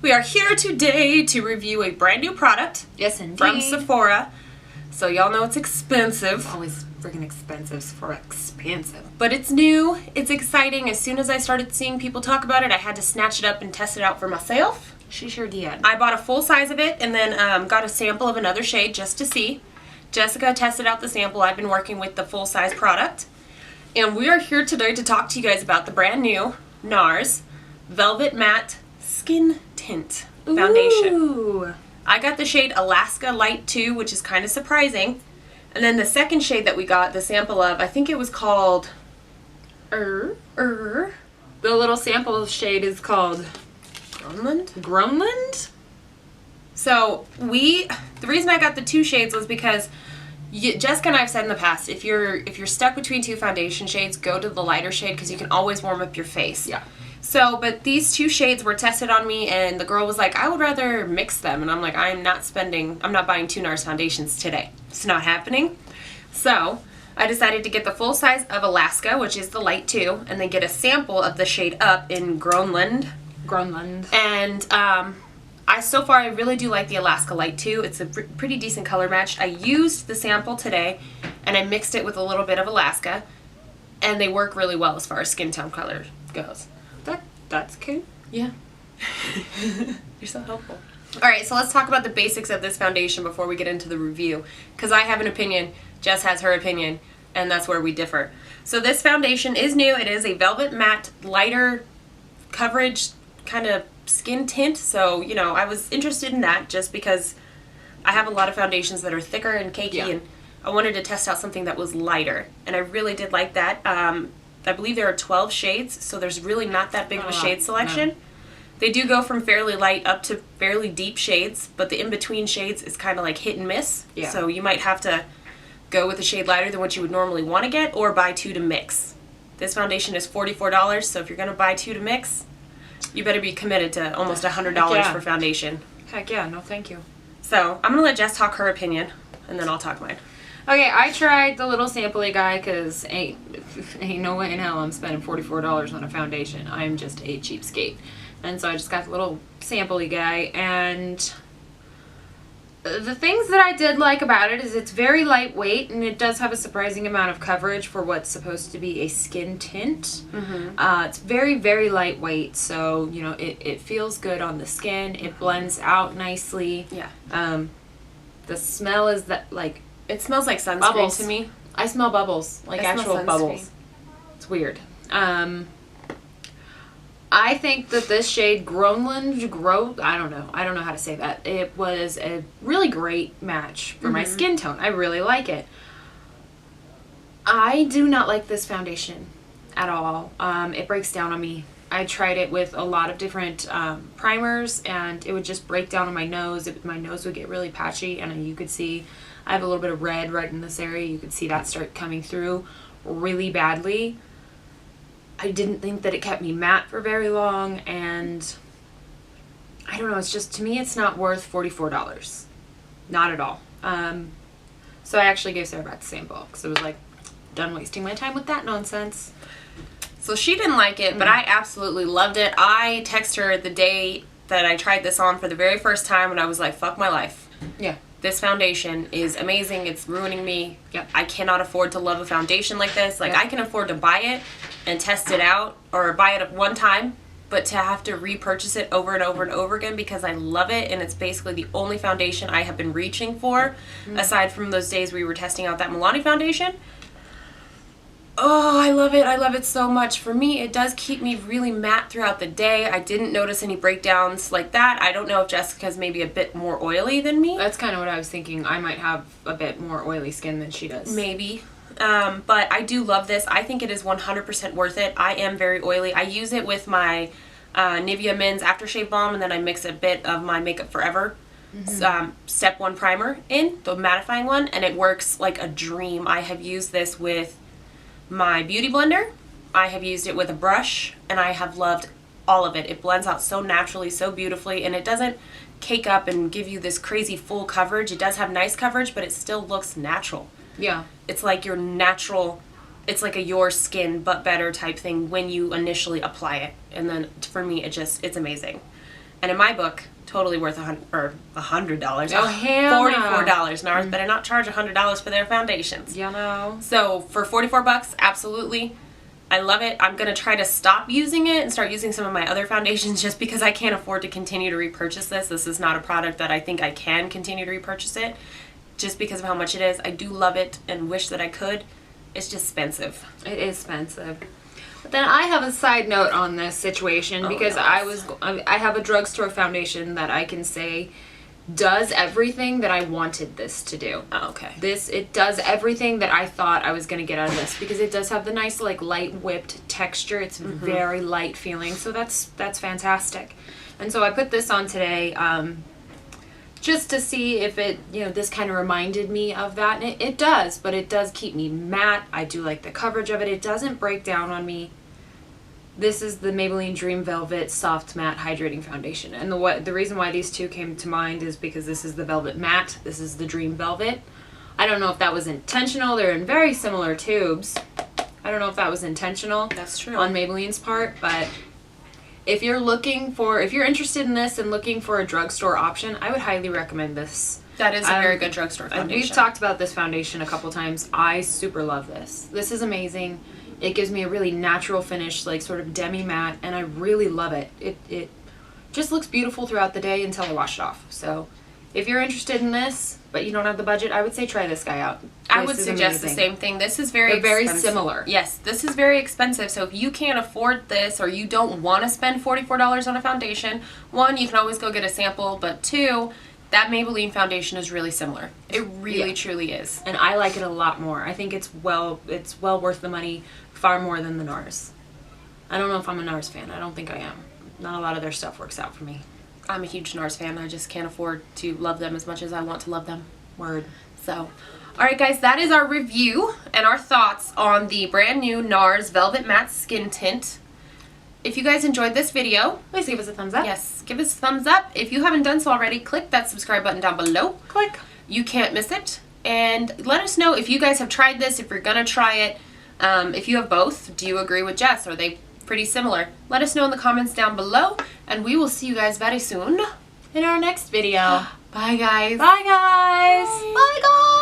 We are here today to review a brand new product. Yes, indeed. From Sephora. So y'all know it's expensive. Always freaking expensive. Sephora expensive. But it's new. It's exciting. As soon as I started seeing people talk about it, I had to snatch it up and test it out for myself. She sure did. I bought a full size of it and then got a sample of another shade just to see. Jessica tested out the sample. I've been working with the full size product. And we are here today to talk to you guys about the brand new Nars Velvet Matte Skin Tint Foundation. Ooh. I got the shade Alaska Light 2, which is kind of surprising. And then the second shade that we got the sample of, I think it was called The little sample shade is called Groenland? So the reason I got the two shades was because Jessica and I have said in the past, if you're stuck between two foundation shades, go to the lighter shade because you can always warm up your face. Yeah. So, but these two shades were tested on me, and the girl was like, I would rather mix them. And I'm like, I'm not buying two NARS foundations today. It's not happening. So, I decided to get the full size of Alaska, which is the light 2, and then get a sample of the shade Up in Groenland. And so far, I really do like the Alaska Light 2. It's a pretty decent color match. I used the sample today, and I mixed it with a little bit of Alaska, and they work really well as far as skin tone color goes. That's cool. Yeah. You're so helpful. Alright, so let's talk about the basics of this foundation before we get into the review. Because I have an opinion, Jess has her opinion, and that's where we differ. So this foundation is new. It is a Velvet Matte, lighter coverage kind of skin tint. So, you know, I was interested in that just because I have a lot of foundations that are thicker and cakey, and I wanted to test out something that was lighter. And I really did like that. I believe there are 12 shades, so there's really not that big of a shade selection. No. They do go from fairly light up to fairly deep shades, but the in-between shades is kind of like hit and miss. Yeah. So you might have to go with a shade lighter than what you would normally want to get, or buy two to mix. This foundation is $44, so if you're going to buy two to mix, you better be committed to almost $100 for foundation. Heck yeah, no thank you. So I'm going to let Jess talk her opinion, and then I'll talk mine. Okay, I tried the little sampley guy because ain't no way in hell I'm spending $44 on a foundation. I'm just a cheapskate. And so I just got the little sampley guy, and the things that I did like about it is it's very lightweight, and it does have a surprising amount of coverage for what's supposed to be a skin tint. It's very, very lightweight, so, you know, it feels good on the skin. It blends out nicely. Yeah. The smell is that, like... It smells like sunscreen bubbles. To me. I smell bubbles, like actual bubbles. It's weird. I think that this shade Groenland, I don't know how to say that. It was a really great match for my skin tone. I really like it. I do not like this foundation at all. It breaks down on me. I tried it with a lot of different primers, and it would just break down on my nose. My nose would get really patchy, and you could see I have a little bit of red right in this area. You could see that start coming through really badly. I didn't think that it kept me matte for very long, and I don't know, it's just, to me, it's not worth $44. Not at all. So I actually gave Sarah back the sample because I was like, done wasting my time with that nonsense. So she didn't like it, but I absolutely loved it. I texted her the day that I tried this on for the very first time, and I was like, fuck my life. Yeah. This foundation is amazing. It's ruining me. Yep. I cannot afford to love a foundation like this. Like, I can afford to buy it and test it out, or buy it one time, but to have to repurchase it over and over and over again because I love it, and it's basically the only foundation I have been reaching for, aside from those days we were testing out that Milani foundation. Oh, I love it. I love it so much. For me, it does keep me really matte throughout the day. I didn't notice any breakdowns like that. I don't know if Jessica's maybe a bit more oily than me. That's kind of what I was thinking. I might have a bit more oily skin than she does. Maybe. But I do love this. I think it is 100% worth it. I am very oily. I use it with my Nivea Men's Aftershave Balm, and then I mix a bit of my Makeup Forever Step 1 primer in, the mattifying one, and it works like a dream. I have used this with my beauty blender. I have used it with a brush, and I have loved all of it. It blends out so naturally, so beautifully, and it doesn't cake up and give you this crazy full coverage. It does have nice coverage, but it still looks natural. Yeah. It's like your natural, it's like a your skin but better type thing when you initially apply it. And then for me, it's amazing. And in my book, totally worth $100. Oh, hell no. $44. Nars better not charge $100 for their foundations. You know. So for $44, absolutely. I love it. I'm going to try to stop using it and start using some of my other foundations just because I can't afford to continue to repurchase this. This is not a product that I think I can continue to repurchase it just because of how much it is. I do love it and wish that I could. It's just expensive. It is expensive. But then I have a side note on this situation because I have a drugstore foundation that I can say does everything that I wanted this to do. Oh, okay. It does everything that I thought I was going to get out of this because it does have the nice like light whipped texture. It's very light feeling, so that's fantastic. And so I put this on today just to see if it, this kind of reminded me of that. And it does, but it does keep me matte. I do like the coverage of it. It doesn't break down on me. This is the Maybelline Dream Velvet Soft Matte Hydrating Foundation. And the reason why these two came to mind is because this is the Velvet Matte. This is the Dream Velvet. I don't know if that was intentional. They're in very similar tubes. I don't know if that was intentional. That's true. On Maybelline's part, but if you're interested in this and looking for a drugstore option, I would highly recommend this. That is a very good drugstore foundation. We've talked about this foundation a couple times. I super love this. This is amazing. It gives me a really natural finish, like sort of demi-matte, and I really love it. It just looks beautiful throughout the day until I wash it off. So if you're interested in this, but you don't have the budget, I would say try this guy out. I would suggest the same thing. This is very similar. Yes, this is very expensive. So if you can't afford this or you don't want to spend $44 on a foundation, one, you can always go get a sample, but two, that Maybelline foundation is really similar. It really truly is. And I like it a lot more. I think it's well worth the money, far more than the Nars. I don't know if I'm a Nars fan. I don't think I am. Not a lot of their stuff works out for me. I'm a huge Nars fan. I just can't afford to love them as much as I want to love them. Word. So, alright guys, that is our review and our thoughts on the brand new Nars Velvet Matte Skin Tint. If you guys enjoyed this video, please give us a thumbs up. Yes, give us a thumbs up. If you haven't done so already, click that subscribe button down below. Click. You can't miss it. And let us know if you guys have tried this, if you're going to try it. If you have both, do you agree with Jess? Are they pretty similar? Let us know in the comments down below, and we will see you guys very soon in our next video. Bye, guys. Bye, guys. Bye, guys.